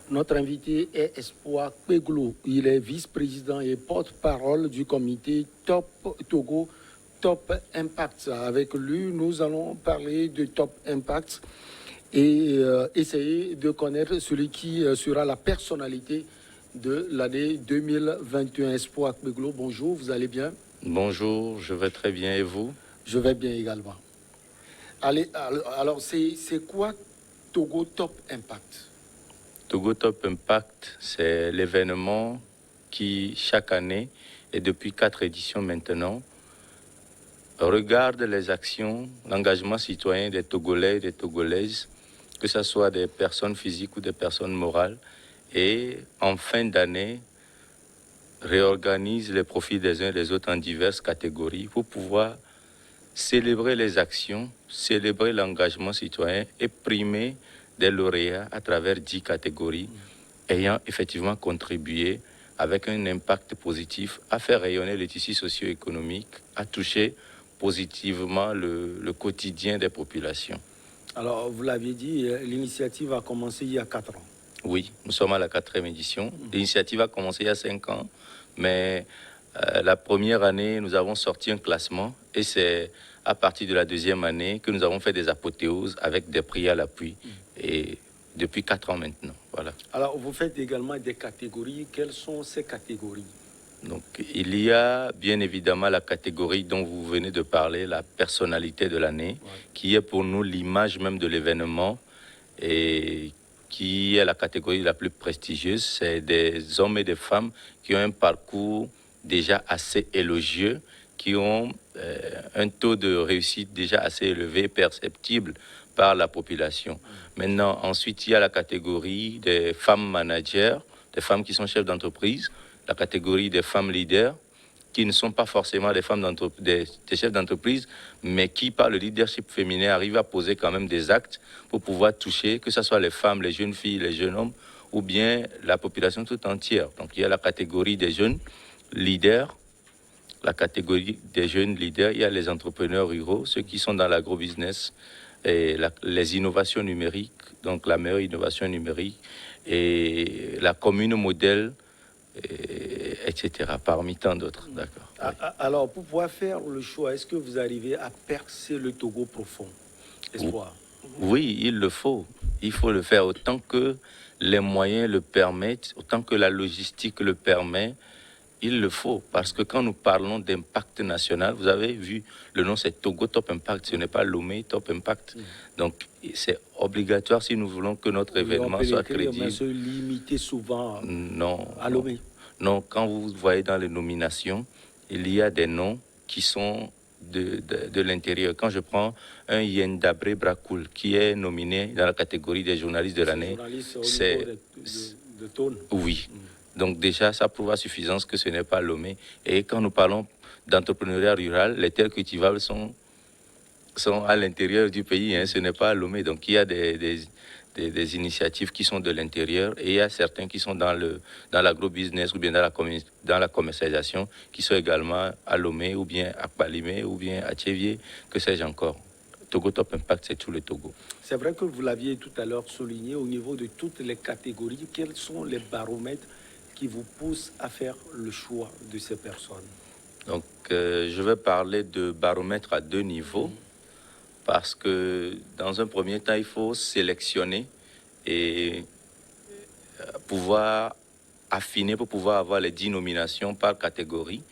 Notre invité est Espoir Kpeglo. Il est vice-président et porte-parole du comité Top Togo Top Impact. Avec lui, nous allons parler de Top Impact et essayer de connaître celui qui sera la personnalité de l'année 2021. Espoir Kpeglo, bonjour, vous allez bien? Bonjour, je vais très bien et vous? Je vais bien également. Allez, alors c'est quoi Togo Top Impact? Togo Top Impact, c'est l'événement qui, chaque année, et depuis 4 éditions maintenant, regarde les actions, l'engagement citoyen des Togolais et des Togolaises, que ce soit des personnes physiques ou des personnes morales, et en fin d'année, réorganise les profits des uns et des autres en diverses catégories pour pouvoir célébrer les actions, célébrer l'engagement citoyen et primer des lauréats à travers 10 catégories ayant effectivement contribué avec un impact positif à faire rayonner le tissu socio-économique, à toucher positivement le quotidien des populations. Alors, vous l'aviez dit, l'initiative a commencé il y a 4 ans. Oui, nous sommes à la 4e édition. L'initiative a commencé il y a 5 ans, mais la première année, nous avons sorti un classement et c'est à partir de la 2e année que nous avons fait des apothéoses avec des prix à l'appui. Et depuis 4 ans maintenant, voilà. Alors, vous faites également des catégories. Quelles sont ces catégories? Donc, il y a bien évidemment la catégorie dont vous venez de parler, la personnalité de l'année, qui est pour nous l'image même de l'événement et qui est la catégorie la plus prestigieuse. C'est des hommes et des femmes qui ont un parcours déjà assez élogieux, qui ont un taux de réussite déjà assez élevé, perceptible par la population. Maintenant, ensuite, il y a la catégorie des femmes managers, des femmes qui sont chefs d'entreprise, la catégorie des femmes leaders, qui ne sont pas forcément des chefs d'entreprise, mais qui, par le leadership féminin, arrivent à poser quand même des actes pour pouvoir toucher, que ce soit les femmes, les jeunes filles, les jeunes hommes, ou bien la population tout entière. Donc il y a la catégorie des jeunes leaders, la catégorie des jeunes leaders, il y a les entrepreneurs ruraux, ceux qui sont dans l'agro-business, et les innovations numériques, donc la meilleure innovation numérique, et la commune modèle, etc., parmi tant d'autres. D'accord. Oui. Alors, pour pouvoir faire le choix, est-ce que vous arrivez à percer le Togo profond? Espoir. Oui, il le faut. Il faut le faire autant que les moyens le permettent, autant que la logistique le permet. Il le faut, parce que quand nous parlons d'impact national, vous avez vu, le nom c'est Togo Top Impact, ce n'est pas Lomé Top Impact. Donc c'est obligatoire si nous voulons que notre événement soit crédible. Mais se limiter souvent Non, à Lomé. Non, quand vous voyez dans les nominations, il y a des noms qui sont de l'intérieur. Quand je prends un Yendabré Brakoul, qui est nominé dans la catégorie des journalistes de l'année, c'est... de Tône. Oui. Donc déjà, ça prouve à suffisance que ce n'est pas Lomé. Et quand nous parlons d'entrepreneuriat rural, les terres cultivables sont à l'intérieur du pays, hein, ce n'est pas Lomé. Donc il y a des initiatives qui sont de l'intérieur et il y a certains qui sont dans l'agro-business ou bien dans la commercialisation qui sont également à Lomé ou bien à Palimé ou bien à Tchévier, que sais-je encore. Togo Top Impact, c'est tout le Togo. C'est vrai que vous l'aviez tout à l'heure souligné, au niveau de toutes les catégories, quels sont les baromètres qui vous poussent à faire le choix de ces personnes? Donc, je vais parler de baromètre à 2 niveaux, parce que dans un premier temps, il faut sélectionner et pouvoir affiner pour pouvoir avoir les 10 nominations par catégorie.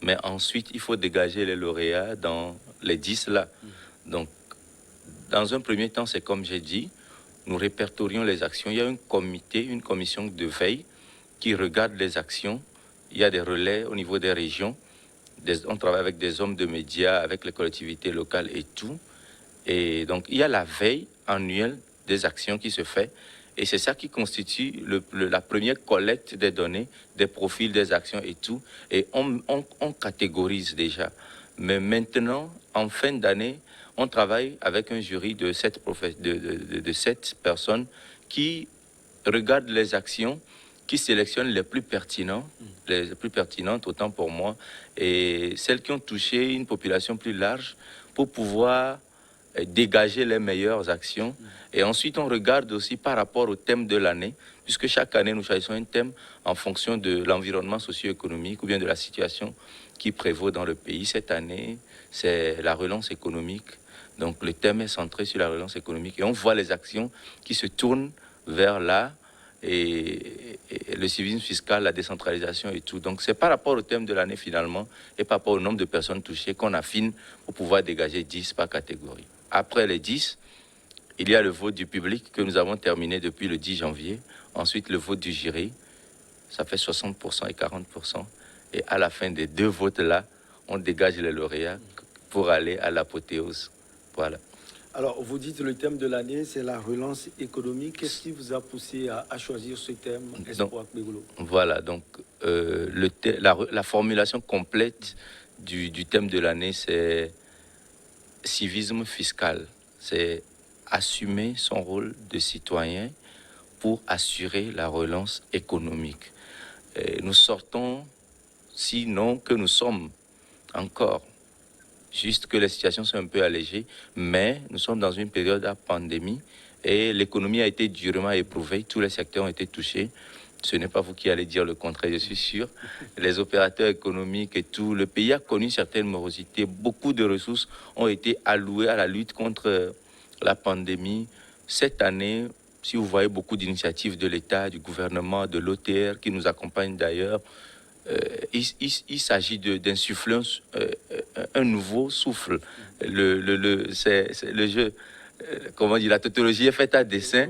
Mais ensuite, il faut dégager les lauréats dans les 10 là. Donc, dans un premier temps, c'est comme j'ai dit, nous répertorions les actions. Il y a un comité, une commission de veille qui regarde les actions. Il y a des relais au niveau des régions. On travaille avec des hommes de médias, avec les collectivités locales et tout. Et donc, il y a la veille annuelle des actions qui se fait. Et c'est ça qui constitue la première collecte des données, des profils, des actions et tout. Et on catégorise déjà. Mais maintenant, en fin d'année, on travaille avec un jury de 7 personnes qui regardent les actions, qui sélectionnent les plus pertinentes, autant pour moi, et celles qui ont touché une population plus large pour pouvoir dégager les meilleures actions. Et ensuite, on regarde aussi par rapport au thème de l'année, puisque chaque année, nous choisissons un thème en fonction de l'environnement socio-économique ou bien de la situation qui prévaut dans le pays. Cette année, c'est la relance économique. Donc, le thème est centré sur la relance économique. Et on voit les actions qui se tournent vers là, et le civisme fiscal, la décentralisation et tout. Donc, c'est par rapport au thème de l'année, finalement, et par rapport au nombre de personnes touchées qu'on affine pour pouvoir dégager 10 par catégorie. Après les 10, il y a le vote du public que nous avons terminé depuis le 10 janvier. Ensuite, le vote du jury, ça fait 60% et 40%. Et à la fin des deux votes-là, on dégage les lauréats pour aller à l'apothéose. Voilà. Alors, vous dites le thème de l'année, c'est la relance économique. Qu'est-ce qui vous a poussé à choisir ce thème, Espoir Kpegulu? Voilà, donc la formulation complète du thème de l'année, c'est civisme fiscal. C'est assumer son rôle de citoyen pour assurer la relance économique. Et nous sortons, sinon que nous sommes encore, juste que les situations sont un peu allégées, mais nous sommes dans une période de pandémie et l'économie a été durement éprouvée, tous les secteurs ont été touchés. Ce n'est pas vous qui allez dire le contraire, je suis sûr. Les opérateurs économiques et tout, le pays a connu certaines morosités. Beaucoup de ressources ont été allouées à la lutte contre la pandémie. Cette année, si vous voyez beaucoup d'initiatives de l'État, du gouvernement, de l'OTR qui nous accompagnent d'ailleurs, il s'agit d'insuffler un nouveau souffle. C'est le jeu, comment dire, la tautologie est faite à dessein.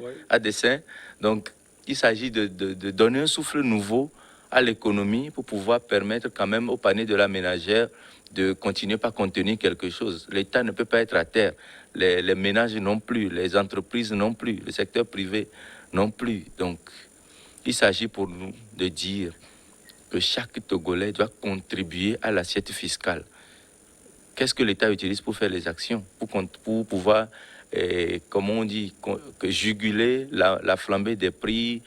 Donc, il s'agit de donner un souffle nouveau à l'économie pour pouvoir permettre quand même au panier de la ménagère de continuer par contenir quelque chose. L'État ne peut pas être à terre, les ménages non plus, les entreprises non plus, le secteur privé non plus. Donc, il s'agit pour nous de dire que chaque Togolais doit contribuer à l'assiette fiscale. Qu'est-ce que l'État utilise pour faire les actions, pour pouvoir, comment on dit, juguler la flambée des prix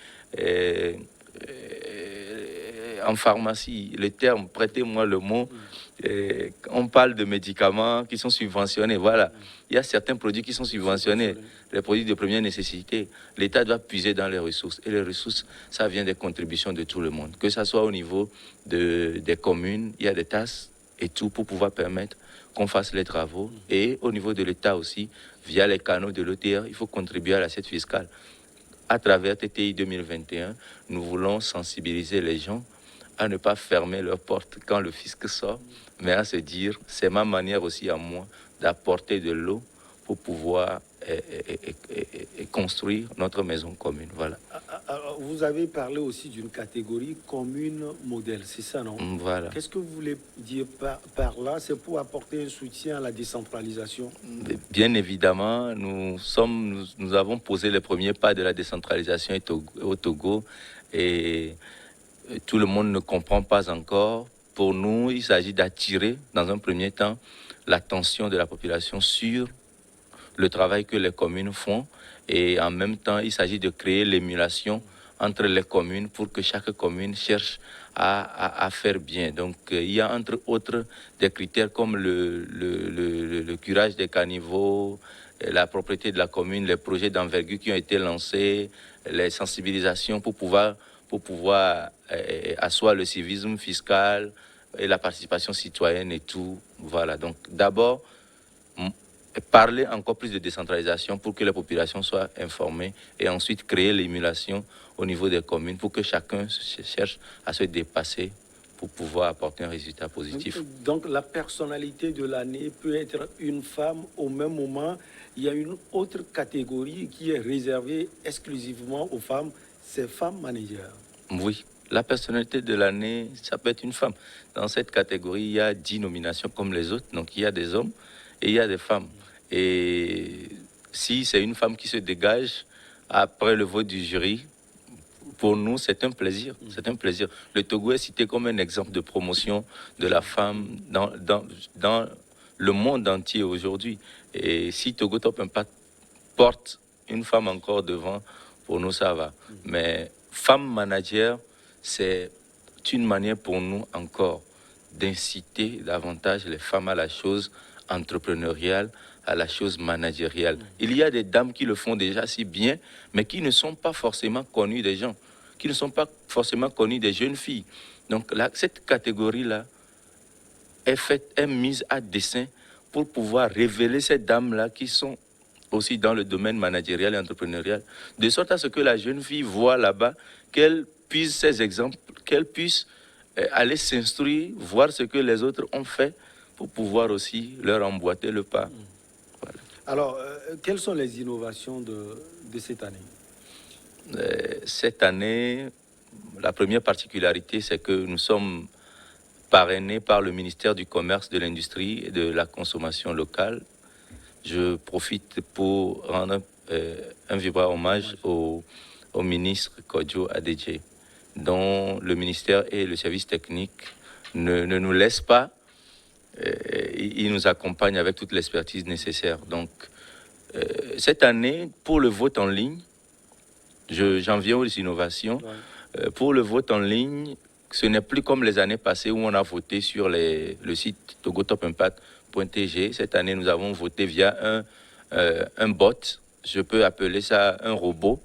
en pharmacie, le terme, prêtez-moi le mot, on parle de médicaments qui sont subventionnés, voilà. Il y a certains produits qui sont subventionnés, les produits de première nécessité. L'État doit puiser dans les ressources, et les ressources, ça vient des contributions de tout le monde. Que ce soit au niveau des communes, il y a des tasses et tout pour pouvoir permettre qu'on fasse les travaux, et au niveau de l'État aussi, via les canaux de l'OTR, il faut contribuer à l'assiette fiscale. À travers TTI 2021, nous voulons sensibiliser les gens à ne pas fermer leurs portes quand le fisc sort, mais à se dire, c'est ma manière aussi à moi d'apporter de l'eau pour pouvoir construire notre maison commune. Voilà. Alors, vous avez parlé aussi d'une catégorie commune modèle, c'est ça, non? Voilà. Qu'est-ce que vous voulez dire par là? C'est pour apporter un soutien à la décentralisation? Bien évidemment, nous avons posé les premiers pas de la décentralisation au Togo, et tout le monde ne comprend pas encore. Pour nous, il s'agit d'attirer, dans un premier temps, l'attention de la population sur le travail que les communes font, et en même temps, il s'agit de créer l'émulation entre les communes pour que chaque commune cherche à faire bien. Donc, il y a entre autres des critères comme le curage des caniveaux, la propriété de la commune, les projets d'envergure qui ont été lancés, les sensibilisations pour pouvoir asseoir le civisme fiscal et la participation citoyenne et tout. Voilà, donc d'abord, parler encore plus de décentralisation pour que la population soit informée, et ensuite créer l'émulation au niveau des communes pour que chacun cherche à se dépasser pour pouvoir apporter un résultat positif. Donc la personnalité de l'année peut être une femme. Au même moment, il y a une autre catégorie qui est réservée exclusivement aux femmes, c'est femmes managers. Oui, la personnalité de l'année, ça peut être une femme. Dans cette catégorie, il y a 10 nominations comme les autres. Donc il y a des hommes et il y a des femmes. Et si c'est une femme qui se dégage après le vote du jury, pour nous, c'est un plaisir. C'est un plaisir. Le Togo est cité comme un exemple de promotion de la femme dans le monde entier aujourd'hui. Et si Togo Top Impact porte une femme encore devant, pour nous, ça va. Mais femme manager, c'est une manière pour nous encore d'inciter davantage les femmes à la chose entrepreneuriale, à la chose managériale. Il y a des dames qui le font déjà si bien, mais qui ne sont pas forcément connues des gens, qui ne sont pas forcément connues des jeunes filles. Donc là, cette catégorie-là est mise à dessein pour pouvoir révéler ces dames-là qui sont aussi dans le domaine managérial et entrepreneurial, de sorte à ce que la jeune fille voit là-bas, qu'elle puisse ces exemples, qu'elle puisse aller s'instruire, voir ce que les autres ont fait pour pouvoir aussi leur emboîter le pas. Voilà. Alors, quelles sont les innovations de cette année? Cette année, la première particularité, c'est que nous sommes parrainés par le ministère du Commerce, de l'Industrie et de la Consommation locale. Je profite pour rendre un vibrant hommage au ministre Kodjo Adedje, dont le ministère et le service technique ne nous laissent pas. Il nous accompagne avec toute l'expertise nécessaire. Donc, cette année, pour le vote en ligne, j'en viens aux innovations. Pour le vote en ligne, ce n'est plus comme les années passées où on a voté sur le site togotopimpact.tg. Cette année, nous avons voté via un bot. Je peux appeler ça un robot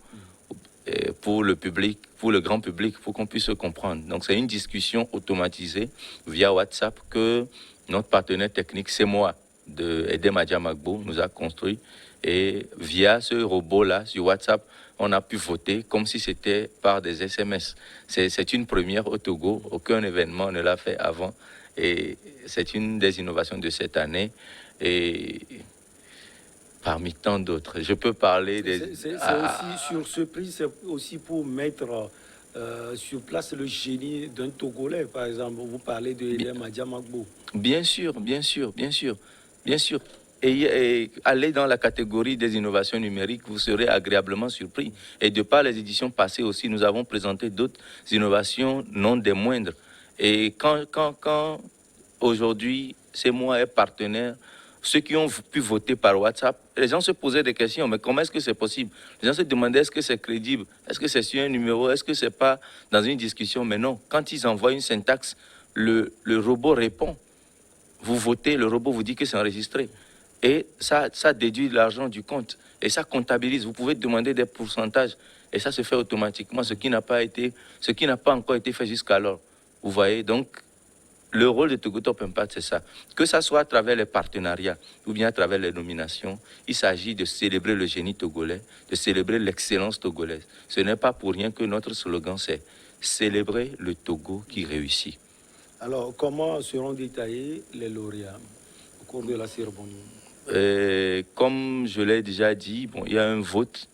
pour le public, pour le grand public, pour qu'on puisse se comprendre. Donc, c'est une discussion automatisée via WhatsApp que notre partenaire technique, c'est moi, de Edem Adjamagbo, nous a construit. Et via ce robot-là, sur WhatsApp, on a pu voter comme si c'était par des SMS. C'est une première au Togo. Aucun événement ne l'a fait avant. Et c'est une des innovations de cette année. Et parmi tant d'autres, je peux parler des... C'est aussi sur ce prix, c'est aussi pour mettre sur place le génie d'un Togolais, par exemple. Vous parlez de Edem Adjamagbo. Bien sûr, bien sûr, bien sûr, bien sûr. Et aller dans la catégorie des innovations numériques, vous serez agréablement surpris. Et de par les éditions passées aussi, nous avons présenté d'autres innovations non des moindres. Et quand aujourd'hui, c'est moi et partenaire, ceux qui ont pu voter par WhatsApp, les gens se posaient des questions, mais comment est-ce que c'est possible? Les gens se demandaient, est-ce que c'est crédible? Est-ce que c'est sur un numéro? Est-ce que c'est pas dans une discussion? Mais non, quand ils envoient une syntaxe, le robot répond. Vous votez, le robot vous dit que c'est enregistré. Et ça déduit l'argent du compte. Et ça comptabilise. Vous pouvez demander des pourcentages. Et ça se fait automatiquement, ce qui n'a pas encore été fait jusqu'alors. Vous voyez, donc, le rôle de Togotop Impact, c'est ça. Que ça soit à travers les partenariats ou bien à travers les nominations, il s'agit de célébrer le génie togolais, de célébrer l'excellence togolaise. Ce n'est pas pour rien que notre slogan, c'est célébrer le Togo qui réussit. Alors, comment seront détaillés les lauréats au cours de la cérémonie? Comme je l'ai déjà dit, bon, il y a un vote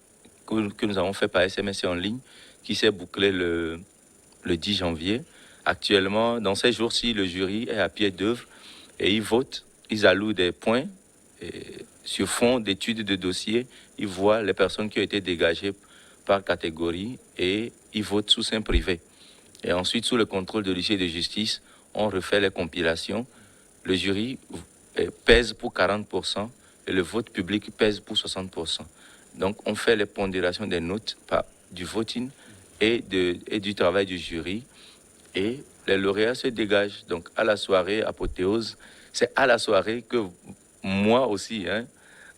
que nous avons fait par SMS en ligne qui s'est bouclé le 10 janvier. Actuellement, dans ces jours-ci, le jury est à pied d'œuvre et ils votent, ils allouent des points sur fond d'études de dossiers. Ils voient les personnes qui ont été dégagées par catégorie et ils votent sous seing privé. Et ensuite, sous le contrôle de l'huissier de justice, on refait les compilations. Le jury pèse pour 40% et le vote public pèse pour 60%. Donc, on fait les pondérations des notes du voting et du travail du jury et les lauréats se dégagent. Donc, à la soirée apothéose, c'est à la soirée que moi aussi,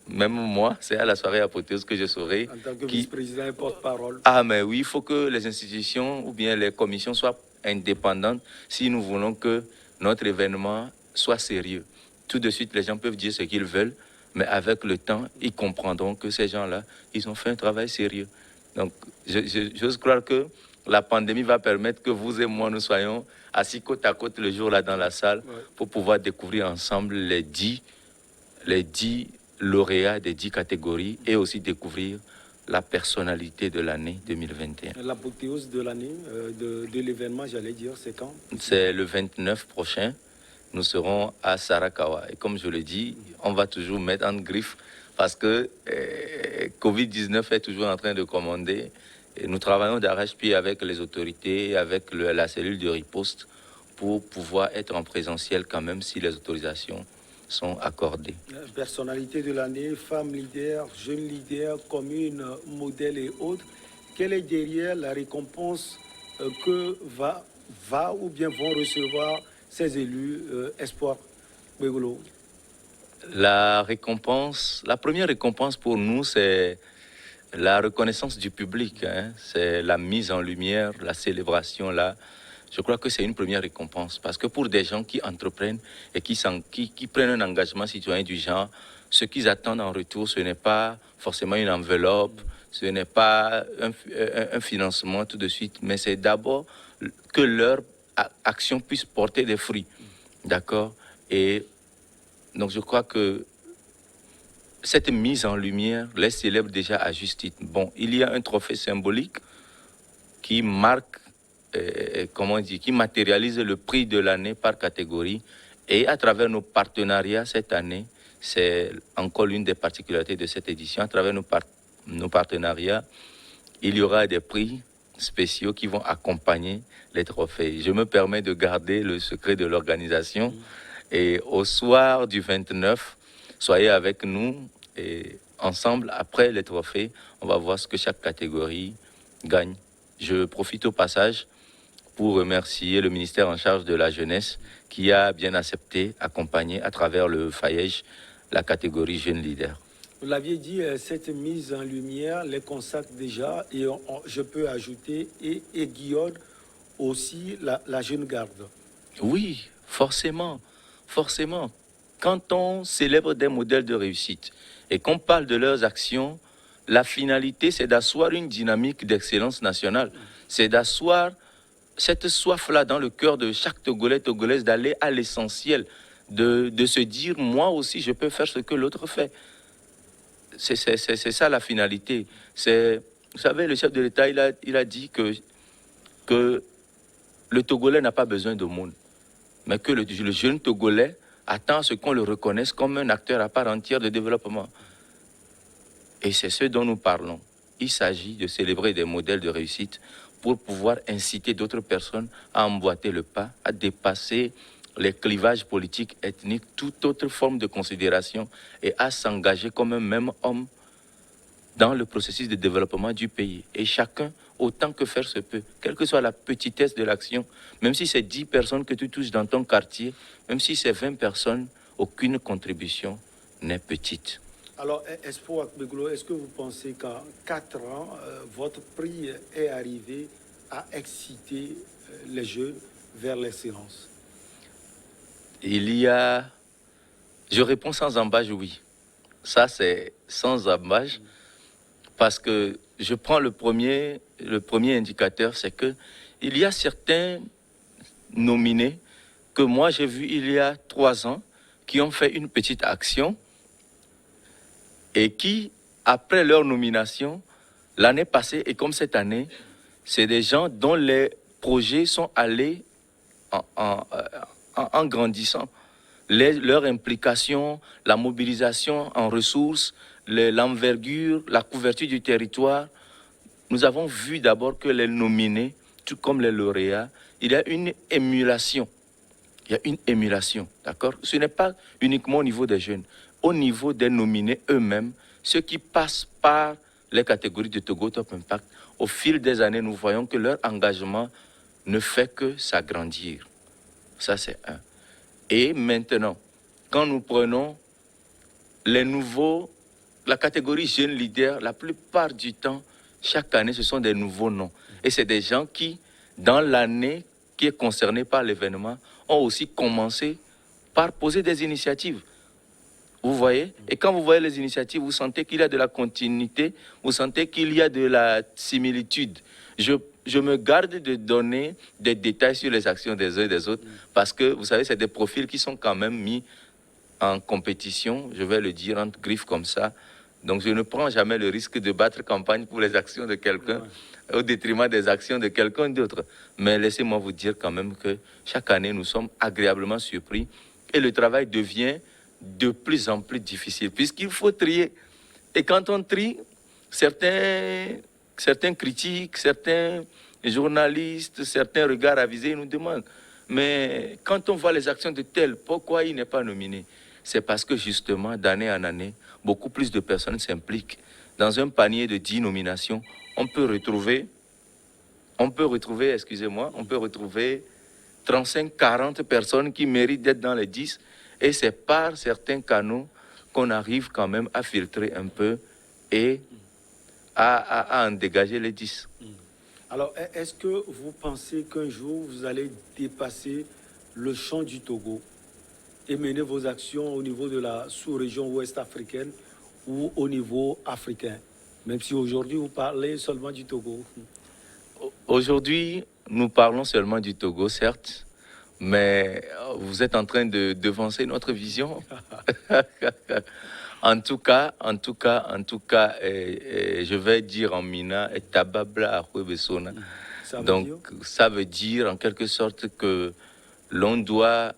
même moi, c'est à la soirée apothéose que je saurai. En tant que vice-président et porte-parole. Ah, mais oui, il faut que les institutions ou bien les commissions soient indépendantes si nous voulons que notre événement soit sérieux. Tout de suite, les gens peuvent dire ce qu'ils veulent, mais avec le temps, ils comprendront que ces gens-là, ils ont fait un travail sérieux. Donc, j'ose croire que la pandémie va permettre que vous et moi, nous soyons assis côte à côte le jour-là dans la salle pour pouvoir découvrir ensemble les 10 lauréats des 10 catégories et aussi découvrir la personnalité de l'année 2021. L'apothéose de l'année, de l'événement, j'allais dire, c'est quand? C'est le 29 prochain. Nous serons à Sarakawa. Et comme je le dis, on va toujours mettre en griffe parce que Covid-19 est toujours en train de commander. Et nous travaillons d'arrache-pied avec les autorités, avec la cellule de riposte pour pouvoir être en présentiel quand même si les autorisations sont accordées. Personnalité de l'année, femme leader, jeune leader, commune, modèle et autres. Quelle est derrière la récompense que va ou bien vont recevoir ces élus Espoir Begolo? La première récompense pour nous, c'est la reconnaissance du public, hein. C'est la mise en lumière, la célébration là. Je crois que c'est une première récompense parce que pour des gens qui entreprennent et qui prennent un engagement citoyen du genre, ce qu'ils attendent en retour, ce n'est pas forcément une enveloppe, ce n'est pas un financement tout de suite, mais c'est d'abord que leur action puisse porter des fruits. D'accord? Et donc je crois que cette mise en lumière les célèbre déjà à juste titre. Bon, il y a un trophée symbolique qui marque, qui matérialise le prix de l'année par catégorie. Et à travers nos partenariats cette année, c'est encore l'une des particularités de cette édition, à travers nos partenariats, il y aura des prix spéciaux qui vont accompagner les trophées. Je me permets de garder le secret de l'organisation. Et au soir du 29, soyez avec nous et ensemble, après les trophées, on va voir ce que chaque catégorie gagne. Je profite au passage pour remercier le ministère en charge de la jeunesse qui a bien accepté, accompagné à travers le FAIEJ, la catégorie Jeune Leader. Vous l'aviez dit, cette mise en lumière les consacre déjà et je peux ajouter et aiguillonne aussi la jeune garde. Oui, forcément, forcément. Quand on célèbre des modèles de réussite et qu'on parle de leurs actions, la finalité, c'est d'asseoir une dynamique d'excellence nationale. C'est d'asseoir cette soif-là dans le cœur de chaque Togolais, Togolaise, d'aller à l'essentiel, de se dire, moi aussi, je peux faire ce que l'autre fait. C'est ça la finalité. Vous savez, le chef de l'État, il a dit que le Togolais n'a pas besoin de monde, mais que le jeune Togolais attend à ce qu'on le reconnaisse comme un acteur à part entière de développement. Et c'est ce dont nous parlons. Il s'agit de célébrer des modèles de réussite pour pouvoir inciter d'autres personnes à emboîter le pas, à dépasser les clivages politiques, ethniques, toute autre forme de considération et à s'engager comme un même homme dans le processus de développement du pays. Et chacun, autant que faire se peut, quelle que soit la petitesse de l'action, même si c'est 10 personnes que tu touches dans ton quartier, même si c'est 20 personnes, aucune contribution n'est petite. Alors, Espoir Beglo, est-ce que vous pensez qu'en 4 ans, votre prix est arrivé à exciter les jeunes vers l'excellence? Je réponds sans embâche, oui. Ça, c'est sans embâche, parce que je prends le premier indicateur, c'est que il y a certains nominés que moi j'ai vu il y a 3 ans qui ont fait une petite action et qui, après leur nomination, l'année passée et comme cette année, c'est des gens dont les projets sont allés en grandissant. Leur implication, la mobilisation en ressources, l'envergure, la couverture du territoire. Nous avons vu d'abord que les nominés, tout comme les lauréats, il y a une émulation. Il y a une émulation, d'accord? Ce n'est pas uniquement au niveau des jeunes. Au niveau des nominés eux-mêmes, ceux qui passent par les catégories de Togo Top Impact, au fil des années, nous voyons que leur engagement ne fait que s'agrandir. Ça, c'est un. Et maintenant, quand nous prenons la catégorie jeunes leaders, la plupart du temps, chaque année, ce sont des nouveaux noms. Et c'est des gens qui, dans l'année qui est concernée par l'événement, ont aussi commencé par poser des initiatives. Vous voyez? Et quand vous voyez les initiatives, vous sentez qu'il y a de la continuité, vous sentez qu'il y a de la similitude. Je me garde de donner des détails sur les actions des uns et des autres, parce que, vous savez, c'est des profils qui sont quand même mis en compétition, je vais le dire entre griffes comme ça. Donc je ne prends jamais le risque de battre campagne pour les actions de quelqu'un au détriment des actions de quelqu'un d'autre. Mais laissez-moi vous dire quand même que chaque année, nous sommes agréablement surpris et le travail devient de plus en plus difficile puisqu'il faut trier. Et quand on trie, certains critiques, certains journalistes, certains regards avisés nous demandent mais quand on voit les actions de tel, pourquoi il n'est pas nominé? C'est parce que justement, d'année en année, beaucoup plus de personnes s'impliquent. Dans un panier de 10 nominations, on peut retrouver 35, 40 personnes qui méritent d'être dans les 10 Et c'est par certains canaux qu'on arrive quand même à filtrer un peu et à en dégager les 10. Alors, est-ce que vous pensez qu'un jour, vous allez dépasser le champ du Togo et mener vos actions au niveau de la sous-région ouest africaine ou au niveau africain, même si aujourd'hui, vous parlez seulement du Togo? Aujourd'hui, nous parlons seulement du Togo, certes, mais vous êtes en train de devancer notre vision. En tout cas, je vais dire en mina, et tababla à Huebesona. Ça veut Donc, dire? ça veut dire en quelque sorte que l'on doit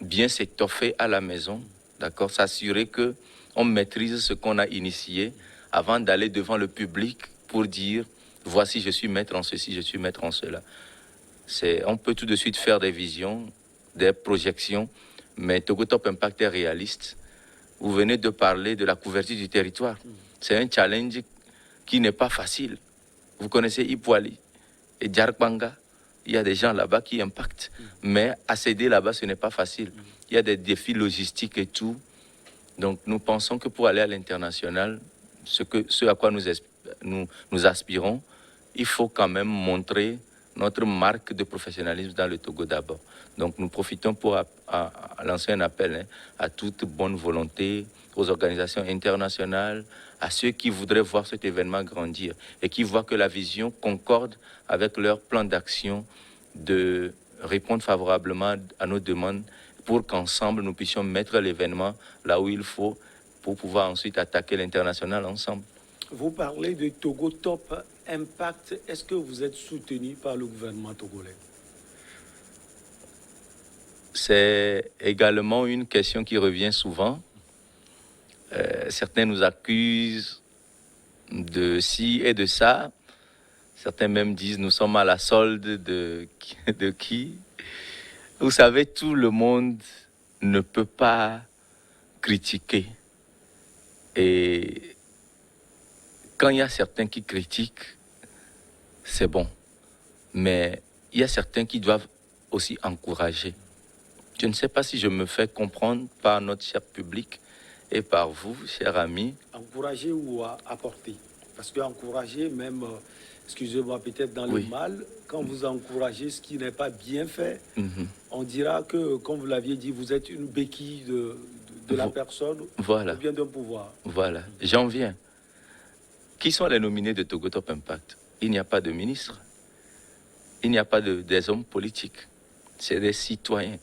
bien s'étoffer à la maison, d'accord, s'assurer que on maîtrise ce qu'on a initié avant d'aller devant le public pour dire voici, je suis maître en ceci, je suis maître en cela. On peut tout de suite faire des visions, des projections, mais Togo Top Impact est réaliste. Vous venez de parler de la couverture du territoire. C'est un challenge qui n'est pas facile. Vous connaissez Ipoali et Djarkbanga. Il y a des gens là-bas qui impactent. Mais accéder là-bas, ce n'est pas facile. Il y a des défis logistiques et tout. Donc nous pensons que pour aller à l'international, ce à quoi nous aspirons, il faut quand même montrer notre marque de professionnalisme dans le Togo d'abord. Donc nous profitons pour lancer un appel à toute bonne volonté, aux organisations internationales, à ceux qui voudraient voir cet événement grandir et qui voient que la vision concorde avec leur plan d'action de répondre favorablement à nos demandes pour qu'ensemble nous puissions mettre l'événement là où il faut pour pouvoir ensuite attaquer l'international ensemble. Vous parlez de Togo Top Impact. Est-ce que vous êtes soutenu par le gouvernement togolais? C'est également une question qui revient souvent. Certains nous accusent de ci et de ça. Certains même disent nous sommes à la solde de qui. Vous savez, tout le monde ne peut pas critiquer. Et quand il y a certains qui critiquent, c'est bon. Mais il y a certains qui doivent aussi encourager. Je ne sais pas si je me fais comprendre par notre cher public et par vous, chers amis. Encourager ou apporter? Parce que encourager, même, excusez-moi, peut-être dans le mal, quand vous encouragez ce qui n'est pas bien fait, on dira que, comme vous l'aviez dit, vous êtes une béquille de la personne ou bien d'un pouvoir. Voilà, j'en viens. Qui sont les nominés de Togo Top Impact? Il n'y a pas de ministre. Il n'y a pas des hommes politiques. C'est des citoyens.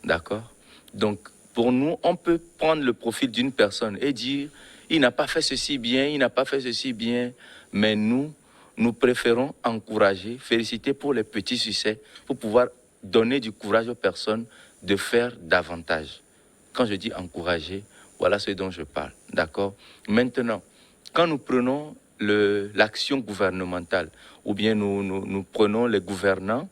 D'accord? Donc, pour nous, on peut prendre le profil d'une personne et dire, il n'a pas fait ceci bien, il n'a pas fait ceci bien. Mais nous préférons encourager, féliciter pour les petits succès, pour pouvoir donner du courage aux personnes de faire davantage. Quand je dis encourager, voilà ce dont je parle. D'accord? Maintenant, quand nous prenons l'action gouvernementale, ou bien nous prenons les gouvernants,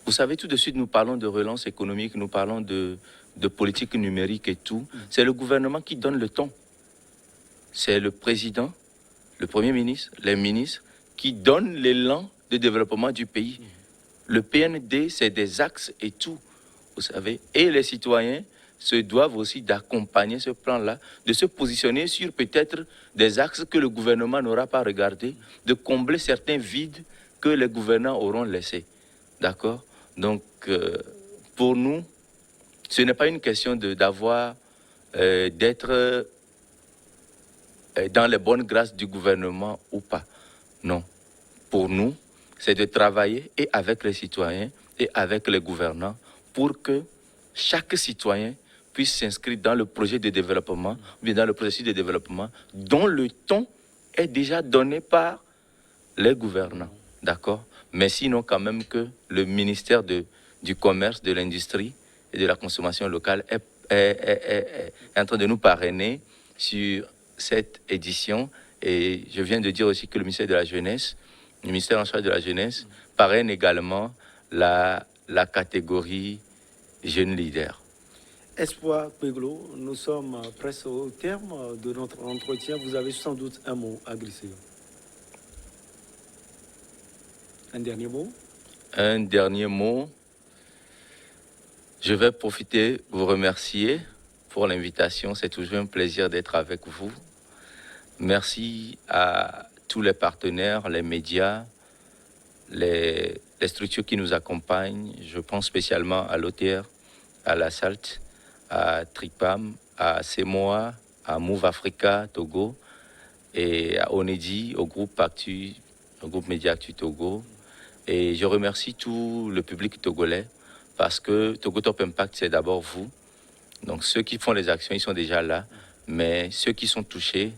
vous savez, tout de suite, nous parlons de relance économique, nous parlons de politique numérique et tout. C'est le gouvernement qui donne le ton. C'est le président, le premier ministre, les ministres qui donnent l'élan de développement du pays. Le PND, c'est des axes et tout, vous savez. Et les citoyens se doivent aussi d'accompagner ce plan-là, de se positionner sur peut-être des axes que le gouvernement n'aura pas regardés, de combler certains vides que les gouvernants auront laissés. D'accord? Donc, pour nous, ce n'est pas une question d'être dans les bonnes grâces du gouvernement ou pas. Non. Pour nous, c'est de travailler et avec les citoyens et avec les gouvernants pour que chaque citoyen puisse s'inscrire dans le projet de développement, ou bien dans le processus de développement dont le ton est déjà donné par les gouvernants. D'accord? Mais sinon, quand même, que le ministère du Commerce, de l'Industrie et de la Consommation locale est en train de nous parrainer sur cette édition. Et je viens de dire aussi que le ministère de la Jeunesse, le ministère en charge de la Jeunesse, parraine également la catégorie Jeunes Leaders. Espoir Peglo, nous sommes presque au terme de notre entretien. Vous avez sans doute un mot à glisser. Un dernier mot? Un dernier mot. Je vais profiter de vous remercier pour l'invitation. C'est toujours un plaisir d'être avec vous. Merci à tous les partenaires, les médias, les structures qui nous accompagnent. Je pense spécialement à l'OTR, à la SALT, à TRIPAM, à CEMOA, à Move Africa Togo et à ONEDI, au groupe Actu, au groupe Média Actu Togo. Et je remercie tout le public togolais parce que Togo Top Impact, c'est d'abord vous. Donc ceux qui font les actions, ils sont déjà là. Mais ceux qui sont touchés,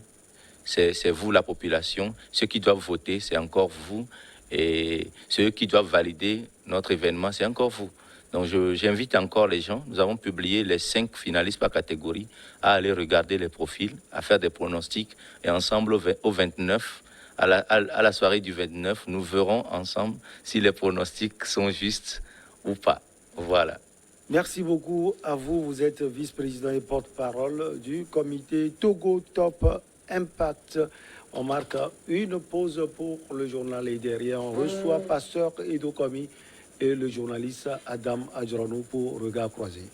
c'est vous, la population. Ceux qui doivent voter, c'est encore vous. Et ceux qui doivent valider notre événement, c'est encore vous. Donc j'invite encore les gens. Nous avons publié les 5 finalistes par catégorie à aller regarder les profils, à faire des pronostics. Et ensemble, au 29, à la soirée du 29, nous verrons ensemble si les pronostics sont justes ou pas. Voilà. Merci beaucoup à vous. Vous êtes vice-président et porte-parole du comité Togo Top Impact. On marque une pause pour le journal et derrière on reçoit Pasteur Edo Komi et le journaliste Adam Adjorano pour Regard Croisé.